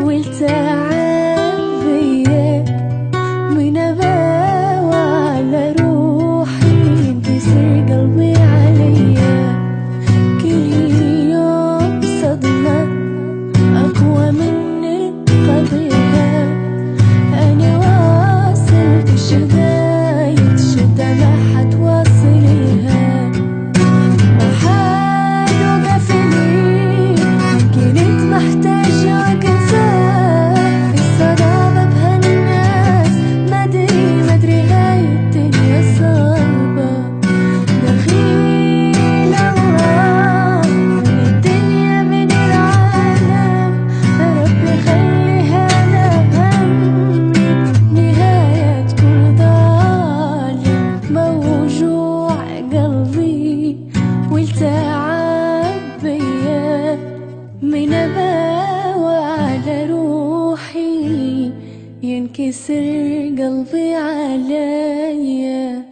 والتعب بيا من أباوى على روحي ينكسر قلبي عليا. كل يوم صدمة أقوى من القضية. أنا واصل شدايد شدة ما حتواصلها. ما حد وقفني كنت محتاجة كفاح. الصداقة بهالناس مدري هاي الدنيا صعبة. دخيل الله من الدنيا من العالم. ربي خليها لهمي نهاية كل ظالم. موجوع قلبي والتعب بيا من أباوى على روحي ينكسر قلبي عليا.